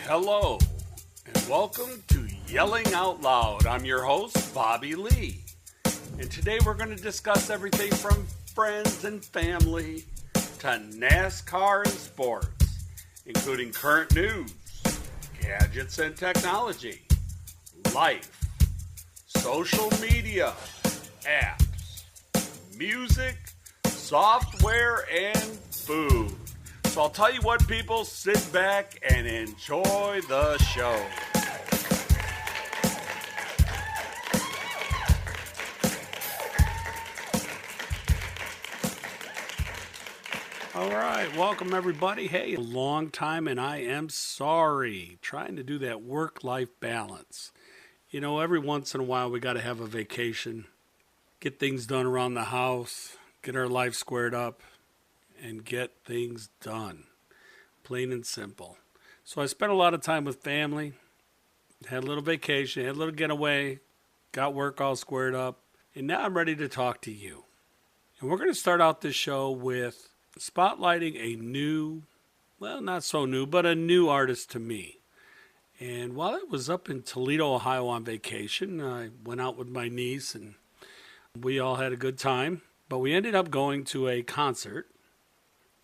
Hello, and welcome to Yelling Out Loud. I'm your host, Bobby Lee. And today we're going to discuss everything from friends and family to NASCAR and sports, including current news, gadgets and technology, life, social media, apps, music, software, and food. So I'll tell you what, people, sit back and enjoy the show. All right, welcome everybody. Hey, a long time and I am sorry. Trying to do that work-life balance. You know, every once in a while we got to have a vacation, get things done around the house, get our life squared up, and get things done. Plain and simple. So I spent a lot of time with family, had a little vacation, had a little getaway, got work all squared up, and now I'm ready to talk to you. And we're going to start out this show with spotlighting a new, well, not so new, but a new artist to me. And while I was up in Toledo, Ohio on vacation, I went out with my niece and we all had a good time. But we ended up going to a concert,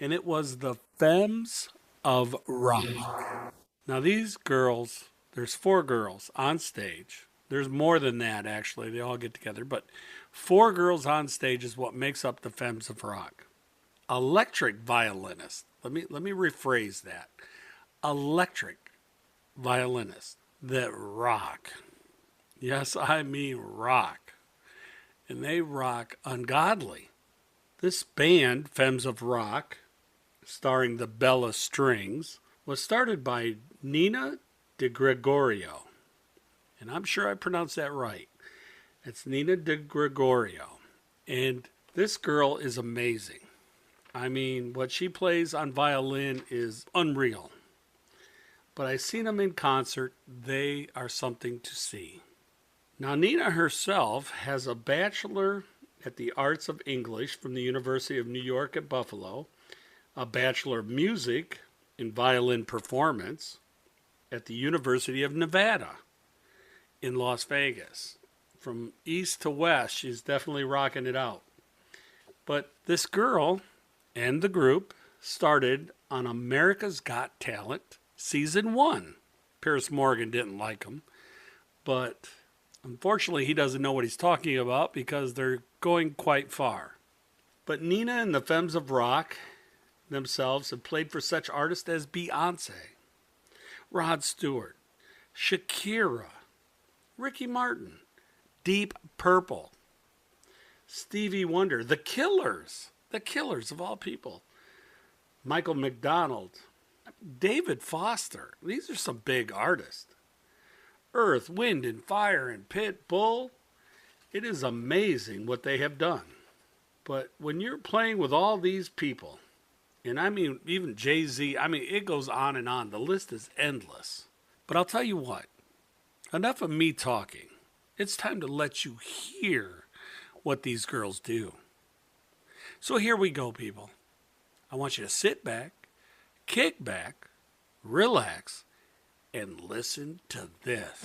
and it was the Femmes of Rock. Now these girls, there's 4 girls on stage. There's more than that, actually. They all get together. But 4 girls on stage is what makes up the Femmes of Rock. Electric violinist. Let me rephrase that. Electric violinist that rock. Yes, I mean rock. And they rock ungodly. This band, Femmes of Rock, starring the Bella Strings, was started by Nina De Gregorio. And I'm sure I pronounced that right. It's Nina De Gregorio. And this girl is amazing. I mean, what she plays on violin is unreal. But I've seen them in concert. They are something to see. Now, Nina herself has a Bachelor at the Arts of English from the University of New York at Buffalo, a Bachelor of Music in Violin Performance at the University of Nevada in Las Vegas. From east to west, she's definitely rocking it out. But this girl and the group started on America's Got Talent Season 1. Piers Morgan didn't like them, but unfortunately he doesn't know what he's talking about because they're going quite far. But Nina and the Femmes of Rock themselves have played for such artists as Beyonce, Rod Stewart, Shakira, Ricky Martin, Deep Purple, Stevie Wonder, The Killers of all people, Michael McDonald, David Foster. These are some big artists. Earth, Wind and Fire and Pitbull. It is amazing what they have done. But when you're playing with all these people, and I mean even Jay-Z, I mean it goes on and on. The list is endless. But I'll tell you what, enough of me talking. It's time to let you hear what these girls do. So here we go, people. I want you to sit back, kick back, relax, and listen to this.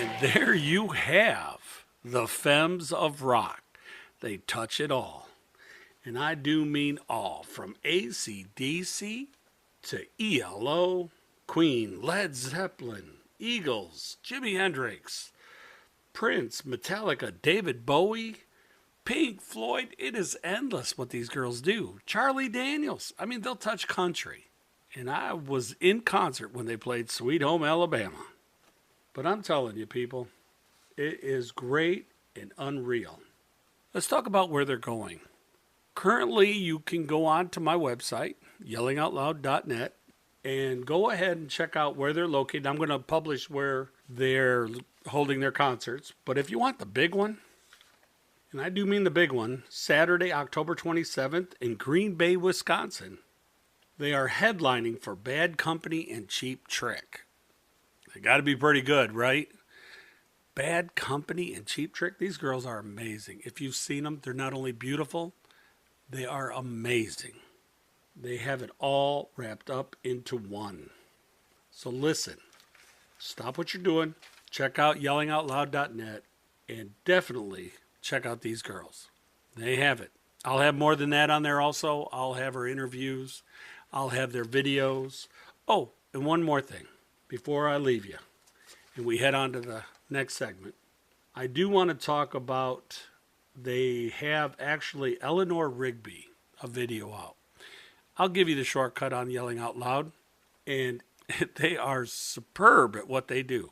And there you have the Femmes of Rock. They touch it all. And I do mean all, from AC/DC to ELO, Queen, Led Zeppelin, Eagles, Jimi Hendrix, Prince, Metallica, David Bowie, Pink Floyd. It is endless what these girls do. Charlie Daniels. I mean, they'll touch country. And I was in concert when they played Sweet Home Alabama. But I'm telling you, people, it is great and unreal. Let's talk about where they're going. Currently, you can go on to my website, yellingoutloud.net, and go ahead and check out where they're located. I'm going to publish where they're holding their concerts. But if you want the big one, and I do mean the big one, Saturday, October 27th in Green Bay, Wisconsin, they are headlining for Bad Company and Cheap Trick. They got to be pretty good, right? Bad Company and Cheap Trick. These girls are amazing. If you've seen them, they're not only beautiful, they are amazing. They have it all wrapped up into one. So listen, stop what you're doing, check out yellingoutloud.net, and definitely check out these girls. They have it. I'll have more than that on there also. I'll have her interviews. I'll have their videos. Oh, and one more thing before I leave you, and we head on to the next segment. I do want to talk about, they have actually Eleanor Rigby, a video out. I'll give you the shortcut on Yelling Out Loud, and they are superb at what they do.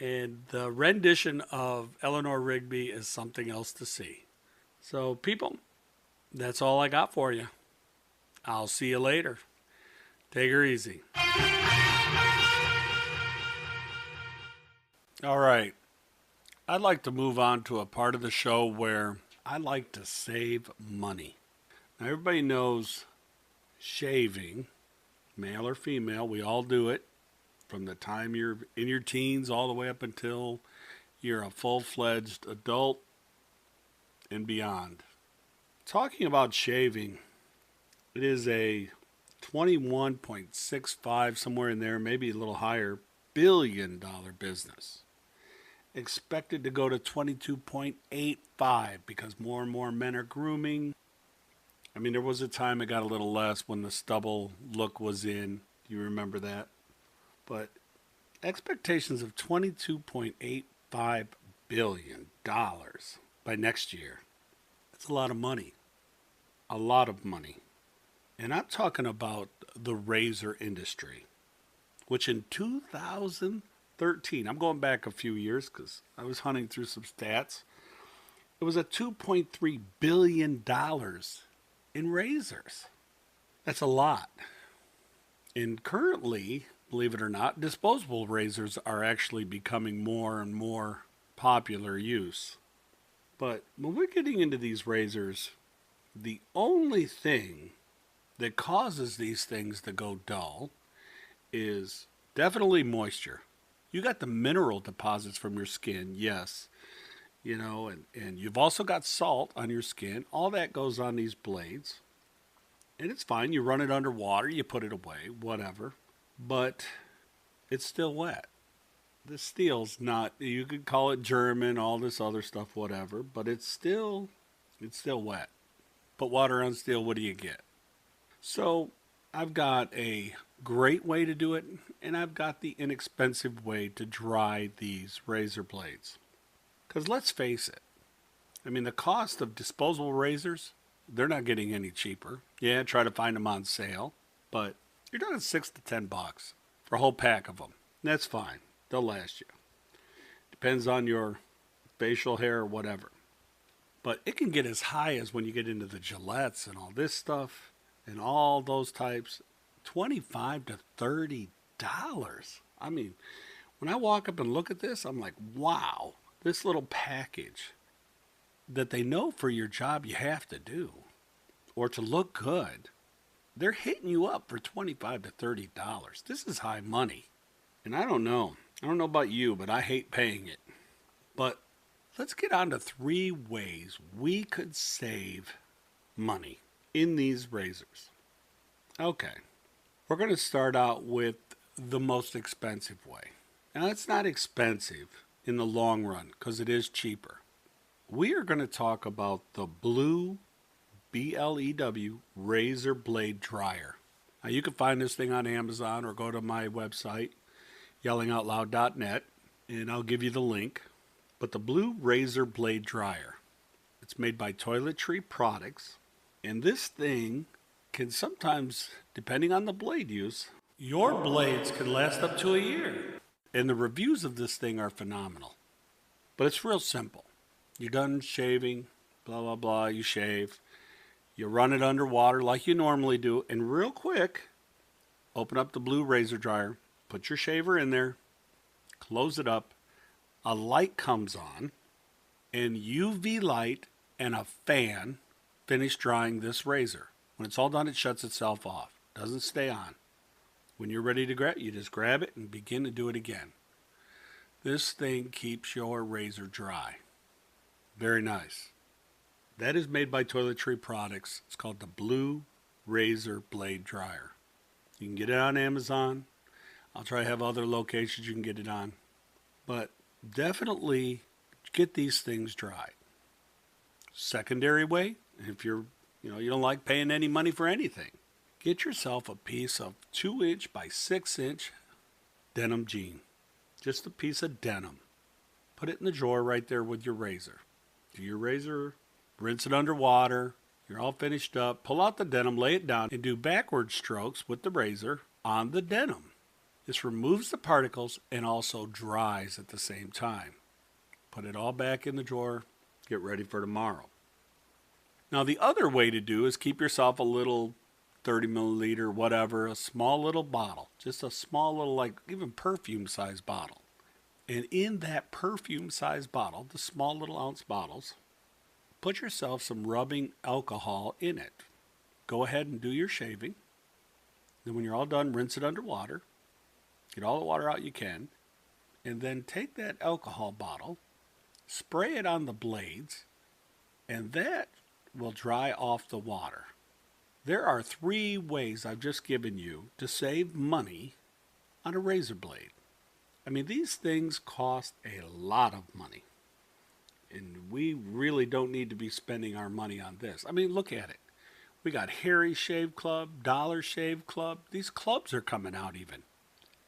And the rendition of Eleanor Rigby is something else to see. So, people, that's all I got for you. I'll see you later. Take her easy. All right. I'd like to move on to a part of the show where I like to save money. Now, everybody knows shaving, male or female, we all do it from the time you're in your teens all the way up until you're a full-fledged adult and beyond. Talking about shaving, it is a 21.65, somewhere in there, maybe a little higher, billion-dollar business. Expected to go to 22.85 because more and more men are grooming. I mean, there was a time it got a little less when the stubble look was in. You remember that? But expectations of $22.85 billion by next year. That's a lot of money. A lot of money. And I'm talking about the razor industry, which in 2013, I'm going back a few years because I was hunting through some stats. It was at $2.3 billion in razors. That's a lot. And currently, believe it or not, disposable razors are actually becoming more and more popular use. But when we're getting into these razors, the only thing that causes these things to go dull is definitely moisture. You got the mineral deposits from your skin, yes. You know, and you've also got salt on your skin. All that goes on these blades. And it's fine. You run it under water, you put it away, whatever. But it's still wet. The steel's not, you could call it German, all this other stuff, whatever, but it's still wet. Put water on steel, what do you get? So I've got a great way to do it, and I've got the inexpensive way to dry these razor blades. Because let's face it, I mean, the cost of disposable razors, they're not getting any cheaper. Yeah, try to find them on sale, but you're talking $6 to $10 for a whole pack of them. That's fine. They'll last you. Depends on your facial hair or whatever. But it can get as high as when you get into the Gillettes and all this stuff and all those types, $25 to $30. I mean, when I walk up and look at this, I'm like, wow, this little package that they know for your job you have to do or to look good, they're hitting you up for $25 to $30. This is high money. And I don't know about you, but I hate paying it. But let's get on to 3 ways we could save money in these razors. Okay, we're going to start out with the most expensive way. Now, it's not expensive in the long run because it is cheaper. We are going to talk about the Blue BLEW razor blade dryer. Now you can find this thing on Amazon or go to my website, yellingoutloud.net, and I'll give you the link. But the Blue razor blade dryer, it's made by Toiletry Products, and this thing can sometimes, depending on the blade use, your blades can last up to a year. And the reviews of this thing are phenomenal. But it's real simple. You're done shaving, blah, blah, blah, you shave. You run it under water like you normally do, and real quick, open up the Blue razor dryer, put your shaver in there, close it up, a light comes on, and UV light and a fan finish drying this razor. When it's all done, it shuts itself off. Doesn't stay on. When you're ready to grab, you just grab it and begin to do it again. This thing keeps your razor dry. Very nice. That is made by Toiletry Products. It's called the Blue Razor Blade Dryer. You can get it on Amazon. I'll try to have other locations you can get it on. But definitely get these things dried. Secondary way, if you don't like paying any money for anything, get yourself a piece of 2-inch by 6-inch denim jean. Just a piece of denim. Put it in the drawer right there with your razor. Do your razor, rinse it under water. You're all finished up. Pull out the denim, lay it down, and do backward strokes with the razor on the denim. This removes the particles and also dries at the same time. Put it all back in the drawer. Get ready for tomorrow. Now the other way to do is keep yourself a little 30 milliliter, whatever, a small little bottle. Just a small little, like even perfume size bottle. And in that perfume size bottle, the small little ounce bottles, put yourself some rubbing alcohol in it. Go ahead and do your shaving. Then when you're all done, rinse it under water. Get all the water out you can. And then take that alcohol bottle, spray it on the blades, and that will dry off the water. There are 3 ways I've just given you to save money on a razor blade. I mean, these things cost a lot of money. And we really don't need to be spending our money on this. I mean, look at it. We got Harry Shave Club, Dollar Shave Club. These clubs are coming out even.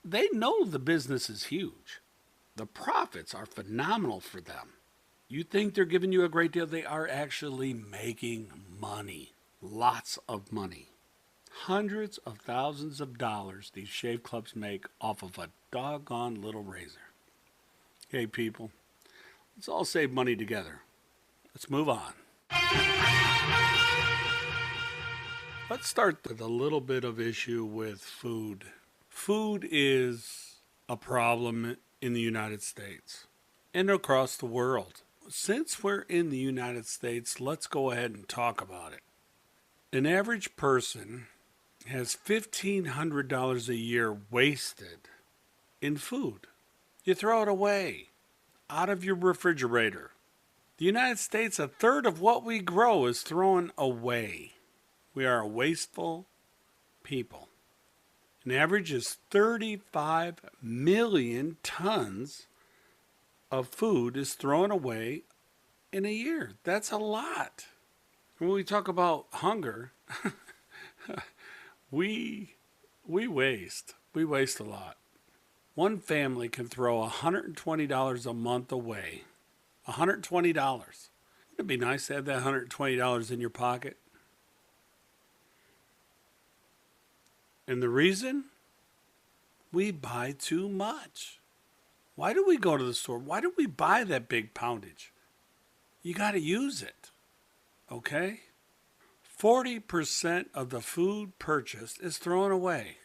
They know the business is huge. The profits are phenomenal for them. You think they're giving you a great deal? They are actually making money. Lots of money. Hundreds of thousands of dollars these shave clubs make off of a doggone little razor. Hey people, let's all save money together. Let's move on. Let's start with a little bit of issue with food. Food is a problem in the United States and across the world. Since we're in the United States, let's go ahead and talk about it. An average person has $1,500 a year wasted in food. You throw it away out of your refrigerator. The United States, 1/3 of what we grow is thrown away. We are a wasteful people. An average is 35 million tons of food is thrown away in a year. That's a lot. When we talk about hunger, we waste. We waste a lot. One family can throw $120 a month away. $120. Wouldn't it be nice to have that $120 in your pocket? And the reason? We buy too much. Why do we go to the store? Why do we buy that big poundage? You got to use it. Okay? 40% of the food purchased is thrown away.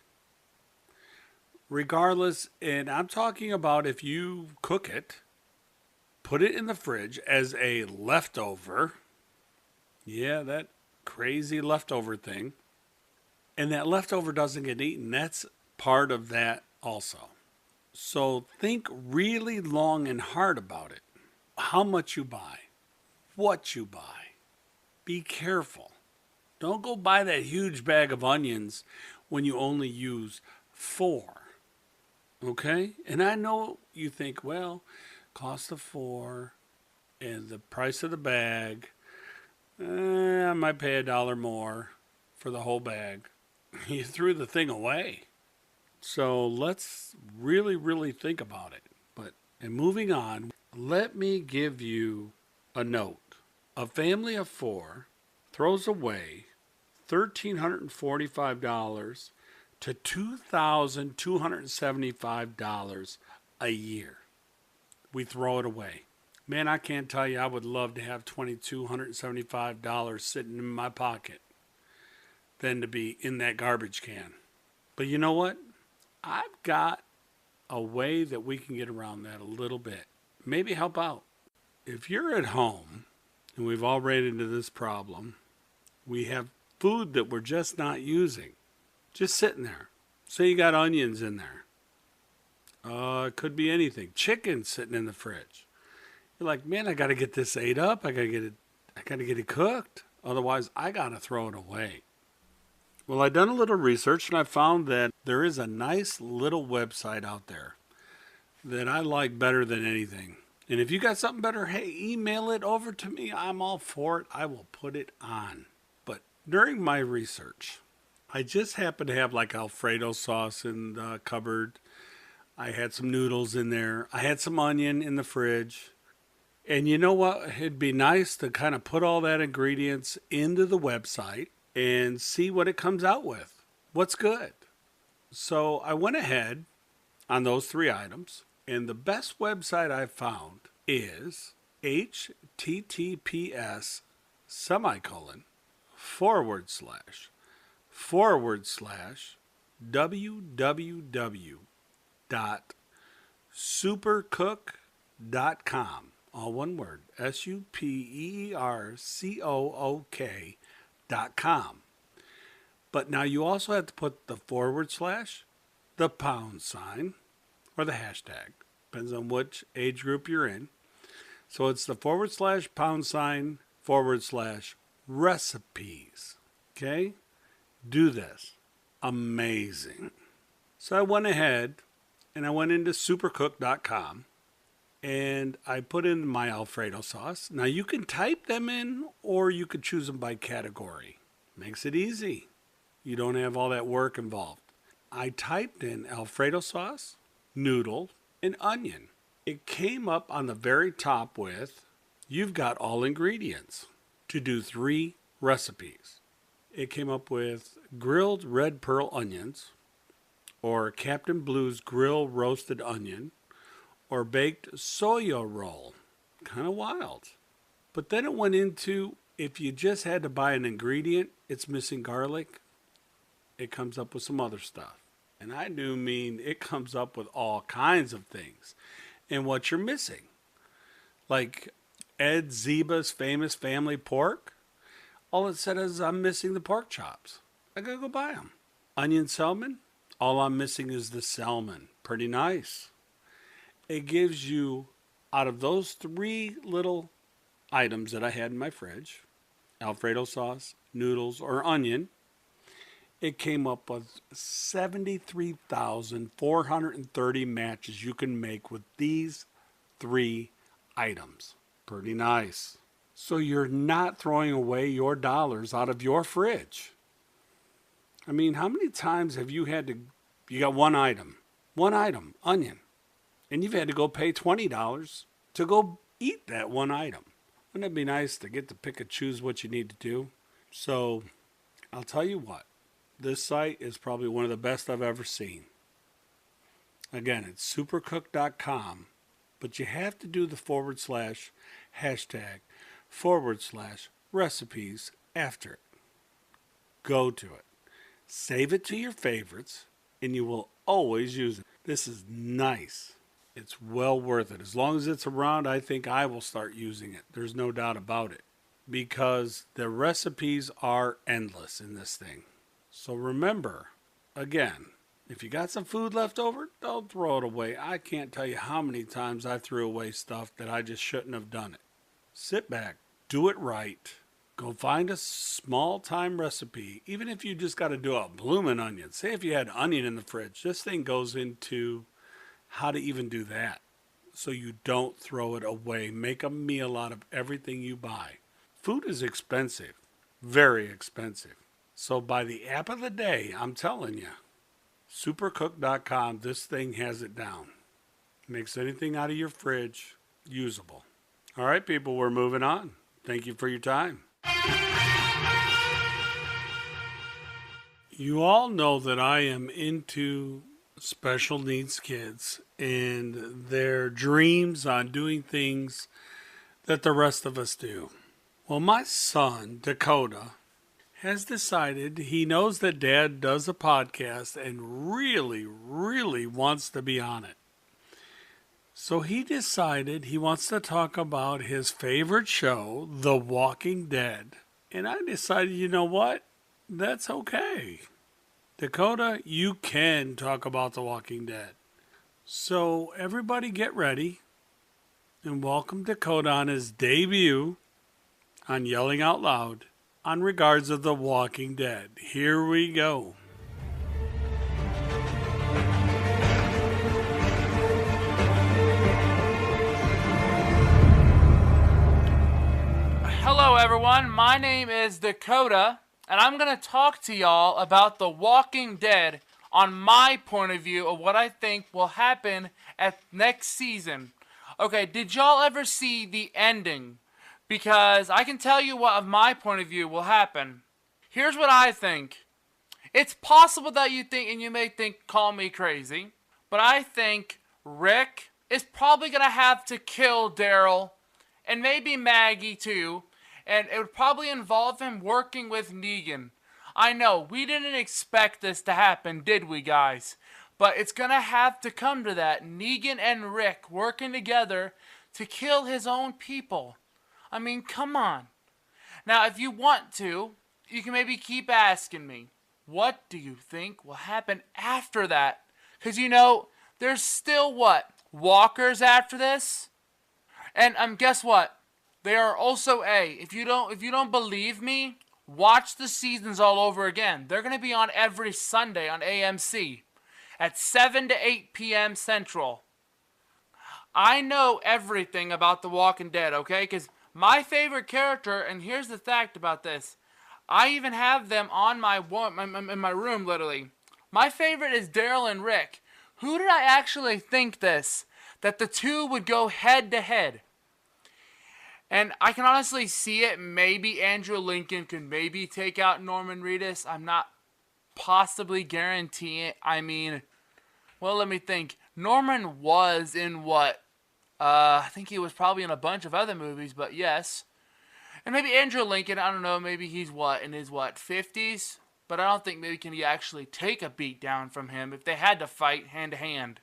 Regardless, and I'm talking about if you cook it, put it in the fridge as a leftover. Yeah, that crazy leftover thing. And that leftover doesn't get eaten. That's part of that also. So think really long and hard about it. How much you buy. What you buy. Be careful. Don't go buy that huge bag of onions when you only use 4. Okay? And I know you think, well, cost of 4 and the price of the bag, I might pay $1 more for the whole bag. You threw the thing away. So let's really, really think about it. And moving on, let me give you a note. A family of 4 throws away $1,345 to $2,275 a year. We throw it away. Man, I can't tell you, I would love to have $2,275 sitting in my pocket than to be in that garbage can. But you know what? I've got a way that we can get around that a little bit. Maybe help out. If you're at home, and we've all ran into this problem, we have food that we're just not using, just sitting there. Say you got onions in there. It could be anything. Chicken sitting in the fridge. You're like, man, I got to get this ate up. I got to get it cooked. Otherwise, I got to throw it away. Well, I've done a little research and I found that there is a nice little website out there that I like better than anything. And if you got something better, hey, email it over to me. I'm all for it. I will put it on. But during my research, I just happened to have like Alfredo sauce in the cupboard. I had some noodles in there. I had some onion in the fridge. And you know what? It'd be nice to kind of put all that ingredients into the website and see what it comes out with. What's good? So I went ahead on those 3 items, and the best website I've found is https://www.supercook.com. All one word, supercook.com. But now you also have to put the /, the $, or the hashtag. Depends on which age group you're in. So it's the /, $, recipes. Okay? Do this. Amazing. So I went ahead and I went into supercook.com and I put in my Alfredo sauce. Now you can type them in or you could choose them by category. Makes it easy. You don't have all that work involved. I typed in Alfredo sauce, noodle, and onion. It came up on the very top with, you've got all ingredients to do 3 recipes. It came up with grilled red pearl onions, or Captain Blue's grill roasted onion, or baked soya roll. Kind of wild. But then it went into, if you just had to buy an ingredient, it's missing garlic, it comes up with some other stuff. And I do mean it comes up with all kinds of things. And what you're missing. Like Ed Zeba's famous family pork. All it said is I'm missing the pork chops. I gotta go buy them. Onion salmon. All I'm missing is the salmon. Pretty nice. It gives you, out of those 3 little items that I had in my fridge, Alfredo sauce, noodles, or onion, it came up with 73,430 matches you can make with these 3 items. Pretty nice. So you're not throwing away your dollars out of your fridge. I mean, how many times have you got one item, onion, and you've had to go pay $20 to go eat that one item? Wouldn't it be nice to get to pick and choose what you need to do? So I'll tell you what. This site is probably one of the best I've ever seen. Again, it's supercook.com, but you have to do the / hashtag / recipes after it. Go to it. Save it to your favorites, and you will always use it. This is nice. It's well worth it. As long as it's around, I think I will start using it. There's no doubt about it. Because the recipes are endless in this thing. So remember, again, if you got some food left over, don't throw it away. I can't tell you how many times I threw away stuff that I just shouldn't have done it. Sit back, do it right. Go find a small time recipe. Even if you just got to do a bloomin' onion. Say if you had onion in the fridge, this thing goes into how to even do that. so you don't throw it away. Make a meal out of everything you buy. Food is expensive, very expensive. So by the app of the day, I'm telling you, supercook.com, this thing has it down. Makes anything out of your fridge usable. All right, people, we're moving on. Thank you for your time. You all know that I am into special needs kids and their dreams on doing things that the rest of us do. Well, my son, Dakota, has decided he knows that Dad does a podcast and really, really wants to be on it. So he decided he wants to talk about his favorite show, The Walking Dead. And I decided, you know what? That's okay. Dakota, you can talk about The Walking Dead. So everybody get ready and welcome Dakota on his debut on Yelling Out Loud on regards of The Walking Dead. Here we go. Hello everyone, my name is Dakota, and I'm going to talk to y'all about The Walking Dead on my point of view of what I think will happen at next season. Okay, did y'all ever see the ending? Because I can tell you what of my point of view will happen. Here's what I think. It's possible that you think, and you may think, call me crazy, but I think Rick is probably going to have to kill Daryl, and maybe Maggie too, and it would probably involve him working with Negan. I know, we didn't expect this to happen, did we guys? But it's going to have to come to that. Negan and Rick working together to kill his own people. I mean, come on. Now, if you want to, you can maybe keep asking me, what do you think will happen after that? Because, you know, there's still what? Walkers after this? And guess what? They are also if you don't believe me, watch the seasons all over again. They're going to be on every Sunday on AMC at 7 to 8 p.m. Central. I know everything about The Walking Dead, okay? Because my favorite character, and here's the fact about this, I even have them on in my room, literally. My favorite is Daryl and Rick. Who did I actually think this? That the two would go head to head. And I can honestly see it. Maybe Andrew Lincoln could maybe take out Norman Reedus. I'm not possibly guaranteeing it. I mean, well, let me think. Norman was in what? I think he was probably in a bunch of other movies, but yes. And maybe Andrew Lincoln, I don't know, maybe he's in his 50s? But I don't think maybe can he actually take a beat down from him if they had to fight hand to hand.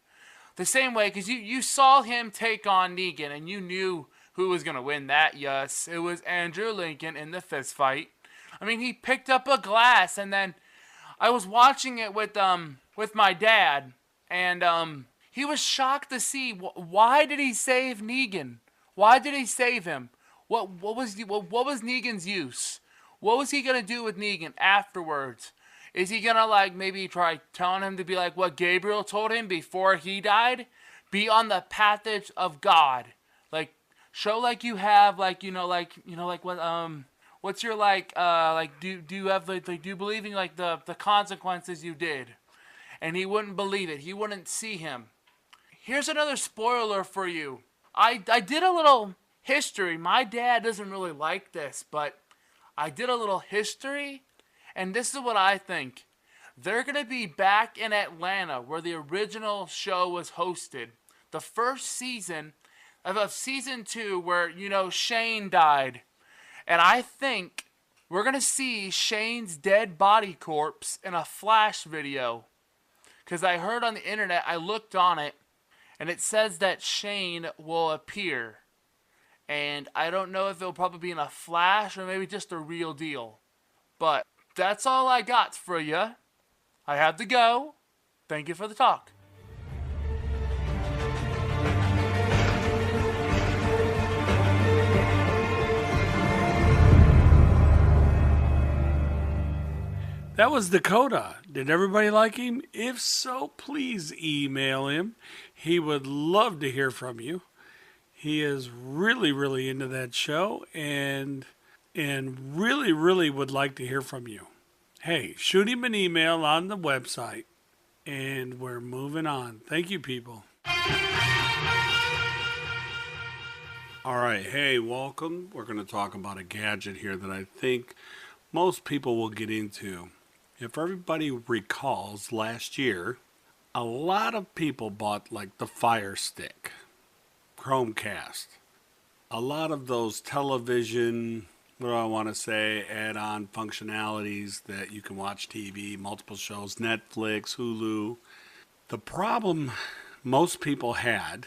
The same way, because you saw him take on Negan, and you knew who was going to win that. Yes, it was Andrew Lincoln in the fist fight. I mean, he picked up a glass, and then I was watching it with my dad, and he was shocked to see why did he save Negan? Why did he save him? What was Negan's use? What was he gonna do with Negan afterwards? Is he gonna maybe try telling him to be like what Gabriel told him before he died? Be on the pathage of God. Show you have what's your do you have do you believe in the consequences you did? And he wouldn't believe it. He wouldn't see him. Here's another spoiler for you. I did a little history. My dad doesn't really like this, but I did a little history, and this is what I think. They're going to be back in Atlanta where the original show was hosted. The first season of season 2 where, Shane died. And I think we're going to see Shane's dead body corpse in a flash video. Because I heard on the internet, I looked on it, and it says that Shane will appear. And I don't know if it'll probably be in a flash or maybe just a real deal. But that's all I got for you. I have to go. Thank you for the talk. That was Dakota. Did everybody like him? If so, please email him. He would love to hear from you. He is really, really into that show and really, really would like to hear from you. Hey, shoot him an email on the website, and we're moving on. Thank you, people. All right, hey, welcome. We're going to talk about a gadget here that I think most people will get into. If everybody recalls last year, a lot of people bought like the Fire Stick, Chromecast, a lot of those television, what do I want to say, add-on functionalities that you can watch TV, multiple shows, Netflix, Hulu. The problem most people had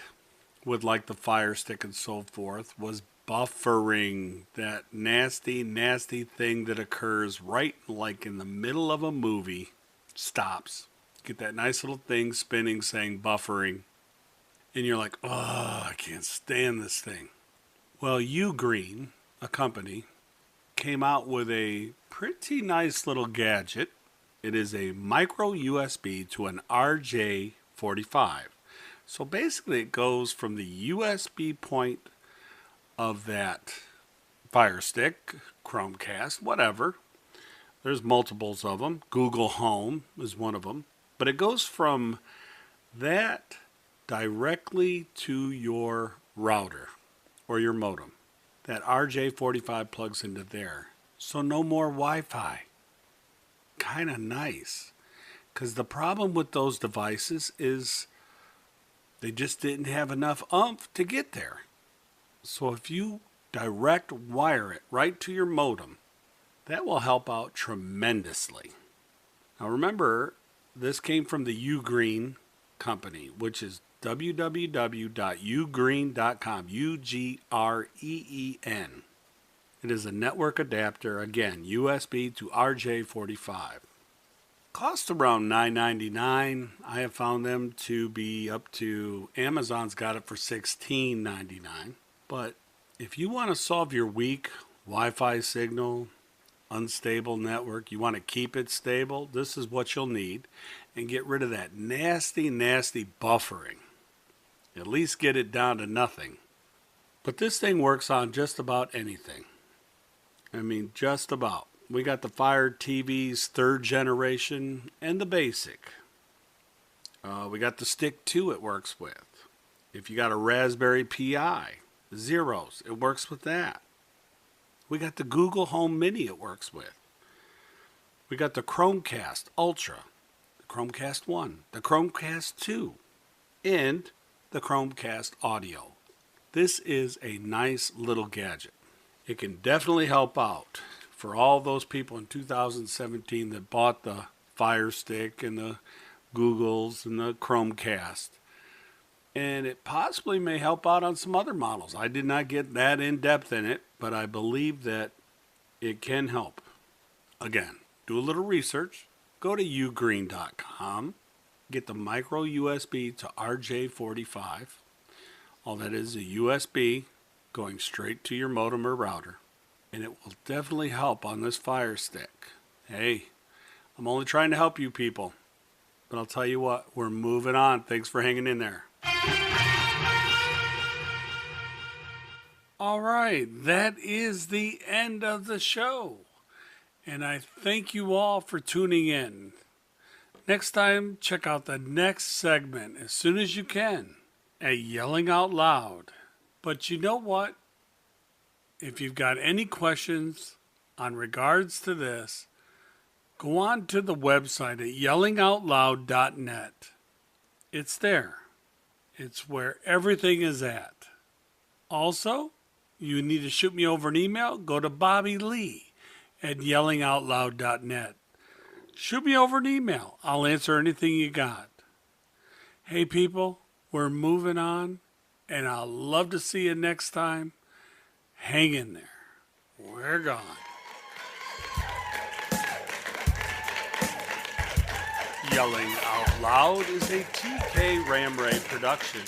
with like the Fire Stick and so forth was buffering, that nasty, nasty thing that occurs right like in the middle of a movie, stops. Get that nice little thing spinning saying buffering. And you're like, oh, I can't stand this thing. Well, Ugreen, a company, came out with a pretty nice little gadget. It is a micro USB to an RJ45. So basically it goes from the USB point of that Fire Stick, Chromecast, whatever. There's multiples of them. Google Home is one of them. But it goes from that directly to your router or your modem. That RJ45 plugs into there. So no more Wi-Fi. Kind of nice. Because the problem with those devices is they just didn't have enough oomph to get there. So if you direct wire it right to your modem, that will help out tremendously. Now remember, this came from the Ugreen company, which is www.ugreen.com, Ugreen. It is a network adapter, again, USB to RJ45. Cost around $9.99. I have found them to be up to, Amazon's got it for $16.99. But if you want to solve your weak Wi-Fi signal, unstable network, you want to keep it stable, this is what you'll need. And get rid of that nasty, nasty buffering. At least get it down to nothing. But this thing works on just about anything. I mean, just about. We got the Fire TV's 3rd generation and the basic. We got the Stick 2 it works with. If you got a Raspberry Pi, Zeros, it works with that. We got the Google Home Mini it works with. We got the Chromecast Ultra, the Chromecast 1, the Chromecast 2, and the Chromecast Audio. This is a nice little gadget. It can definitely help out for all those people in 2017 that bought the Fire Stick and the Googles and the Chromecast. And it possibly may help out on some other models. I did not get that in depth in it, but I believe that it can help. Again, do a little research. Go to ugreen.com. Get the micro USB to RJ45. All that is a USB going straight to your modem or router. And it will definitely help on this Fire Stick. Hey, I'm only trying to help you people. But I'll tell you what, we're moving on. Thanks for hanging in there. All right, that is the end of the show. And I thank you all for tuning in. Next time, check out the next segment as soon as you can at Yelling Out Loud. But you know what? If you've got any questions on regards to this, go on to the website at yellingoutloud.net. It's there. It's where everything is at. Also, you need to shoot me over an email, go to Bobby Lee at yellingoutloud.net. Shoot me over an email. I'll answer anything you got. Hey people, we're moving on, and I'll love to see you next time. Hang in there. We're gone. Yelling Out Loud is a TK Ramray production.